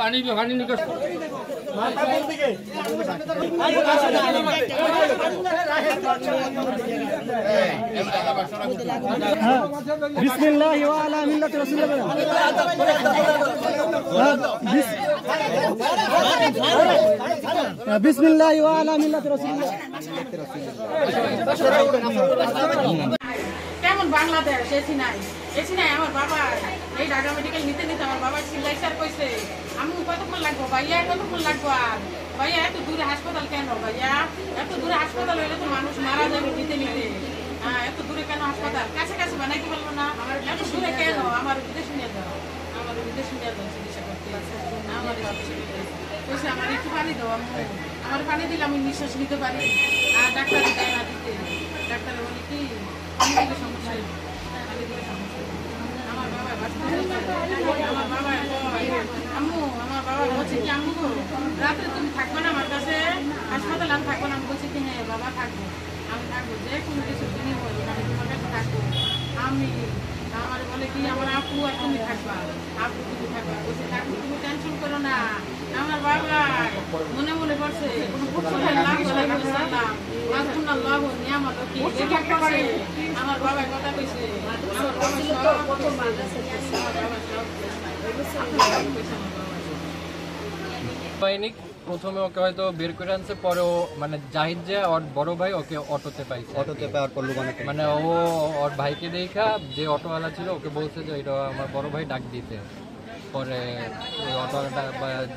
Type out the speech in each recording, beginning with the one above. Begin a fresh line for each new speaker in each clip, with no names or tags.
पानी निकल
बिस्मिल्लाह व अला मिल्लत रसूलिल्लाह बिस्मिल्लाह व अला मिल्लत रसूलिल्लाह
কেমন বাংলাদেশ এসি নাই আমার বাবা এই ঢাকা মেডিকেল নিতে আমার বাবা সিলাইসার কইছে আমি কতক্ষণ লাগবো ভাইয়া কতক্ষণ লাগবো আর ভাইয়া এত দূরে হাসপাতাল কেন ভাইয়া এত দূরে হাসপাতাল হইলে তো মানুষ মারা যাবে নিতে হ্যাঁ এত দূরে কেন হাসপাতাল কাছে কাছে বানাইতে পারবো না এত দূরে কেন আমার বিদেশে নিয়ে যাও চিকিৎসা করতে আমার কইছে আমার একটু পানি দাও আমার পানি দিলে আমি নিঃশ্বাস নিতে পারি আর ডাক্তার দেয় না দিতে ডাক্তার বলে কি সমস্যা আমার বাবা বলছে কি আম্মু রাত্রে তুমি থাকবে না আমার কাছে হাসপাতালে আমি থাকবো না আমি বলছি কি হ্যাঁ বাবা থাকবো আমি থাকবো যে কোনো কিছু কিনে বলি আমি তোমার কাছে থাকবো আমি আমার বলে কি আমার আপু আর তুমি থাকবা বলছে থাকবো তুমি টেনশন করো না আমার বাবা মনে মনে করছে আমার বাবা কথা কইছে
প্রথমে ওকে হয়তো বের করে আনছে, পরেও মানে জাহিদ যে ওর বড় ভাই ওকে অটোতে পাইছে, মানে ও ওর ভাইকে দেখা যে অটোওয়ালা ছিল ওকে বলছে যে এটা আমার বড় ভাই ডাক দিতে, পরে ওই অটোওয়ালা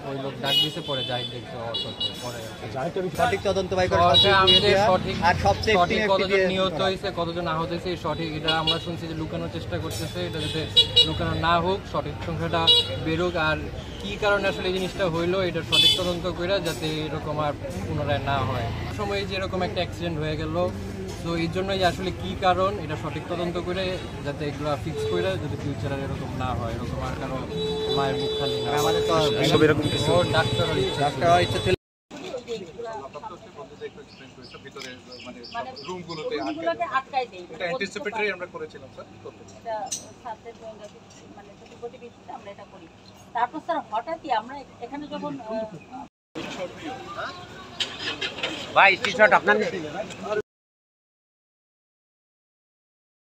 ওই লোক ডাক দিতে, পরে জাহিদ দেখছে অটোতে, পরে
সঠিক তদন্ত
সঠিক কতজন নিহত হয়েছে কতজন আহত হয়েছে সঠিক এটা আমরা শুনছি যে লুকানোর চেষ্টা করতেছে, এটা যাতে লুকানো না হোক, সঠিক সংখ্যাটা বেরোক, আর কি কারণে আসলে এই জিনিসটা হইলো এটা সঠিক তদন্ত করে যাতে এরকম আর পুনরায় না হয়। সময় যে এরকম একটা অ্যাক্সিডেন্ট হয়ে গেল, তো এই জন্যই আসলে কি কারণ এটা সঠিক তদন্ত করে যাতে এগুলো ফিক্স করে যাতে ফিউচারে এরকম না হয়, এরকম আর কারো মায়ের মুখ খালি না। আমাদের তো এরকম কিছু ডাক্তার ইচ্ছা ছিল
ভিতরে মানে রুমগুলোতে আটকাই দেই, এটা অ্যান্টিসিপেটরি আমরা করেছিলাম স্যার, এটা ছাত্রের মানে প্রতিবেদন আমরা এটা করি। তারপর স্যার হঠাৎই আমরা এখানে যখন ভাই স্ক্রিনশট আপনার